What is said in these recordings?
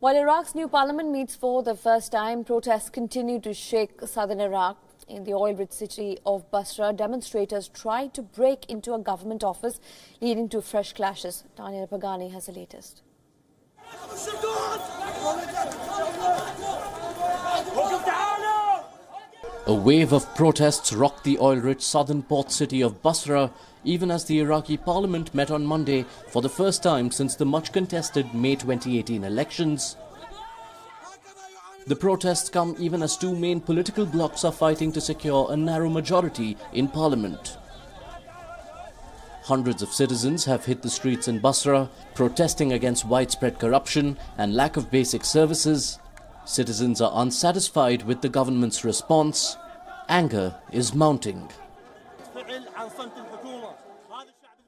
While Iraq's new parliament meets for the first time, protests continue to shake southern Iraq. In the oil-rich city of Basra, demonstrators tried to break into a government office, leading to fresh clashes. Daniel Pagani has the latest. A wave of protests rocked the oil-rich southern port city of Basra, even as the Iraqi parliament met on Monday for the first time since the much-contested May 2018 elections. The protests come even as two main political blocs are fighting to secure a narrow majority in parliament. Hundreds of citizens have hit the streets in Basra, protesting against widespread corruption and lack of basic services. Citizens are unsatisfied with the government's response. Anger is mounting.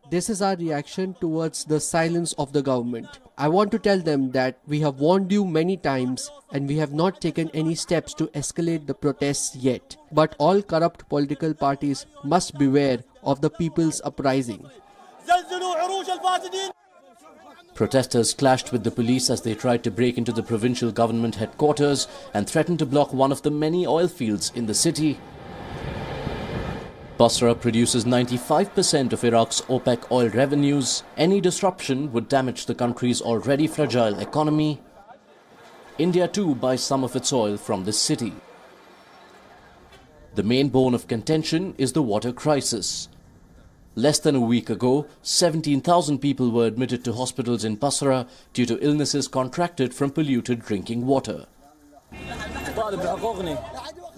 This is our reaction towards the silence of the government. I want to tell them that we have warned you many times and we have not taken any steps to escalate the protests yet. But all corrupt political parties must beware of the people's uprising. Protesters clashed with the police as they tried to break into the provincial government headquarters and threatened to block one of the many oil fields in the city. Basra produces 95% of Iraq's OPEC oil revenues. Any disruption would damage the country's already fragile economy. India too buys some of its oil from this city. The main bone of contention is the water crisis. Less than a week ago, 17,000 people were admitted to hospitals in Basra due to illnesses contracted from polluted drinking water.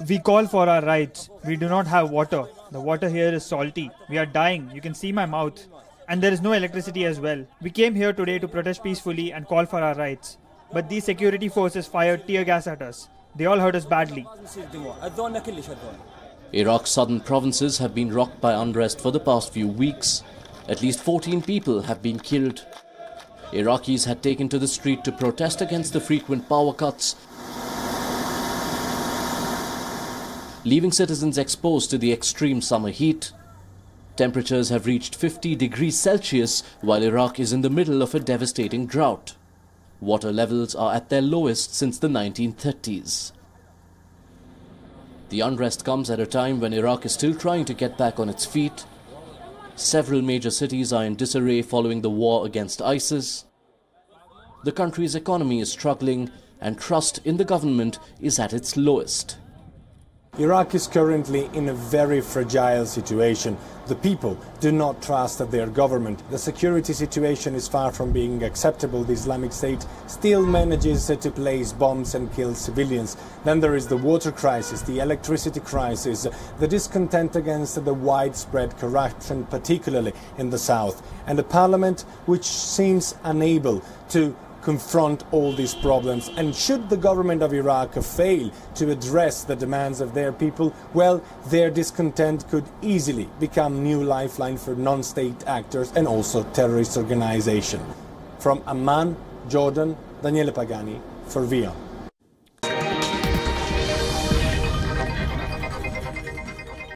We call for our rights. We do not have water. The water here is salty. We are dying. You can see my mouth. And there is no electricity as well. We came here today to protest peacefully and call for our rights. But these security forces fired tear gas at us. They all hurt us badly. Iraq's southern provinces have been rocked by unrest for the past few weeks. At least 14 people have been killed. Iraqis had taken to the street to protest against the frequent power cuts, leaving citizens exposed to the extreme summer heat. Temperatures have reached 50 degrees Celsius while Iraq is in the middle of a devastating drought. Water levels are at their lowest since the 1930s. The unrest comes at a time when Iraq is still trying to get back on its feet. Several major cities are in disarray following the war against ISIS. The country's economy is struggling and trust in the government is at its lowest. Iraq is currently in a very fragile situation. The people do not trust their government. The security situation is far from being acceptable. The Islamic State still manages to place bombs and kill civilians. Then there is the water crisis, the electricity crisis, the discontent against the widespread corruption, particularly in the south, and a parliament which seems unable to confront all these problems. And should the government of Iraq fail to address the demands of their people, well, their discontent could easily become new lifeline for non-state actors and also terrorist organizations. From Amman, Jordan, Daniele Pagani for Wion.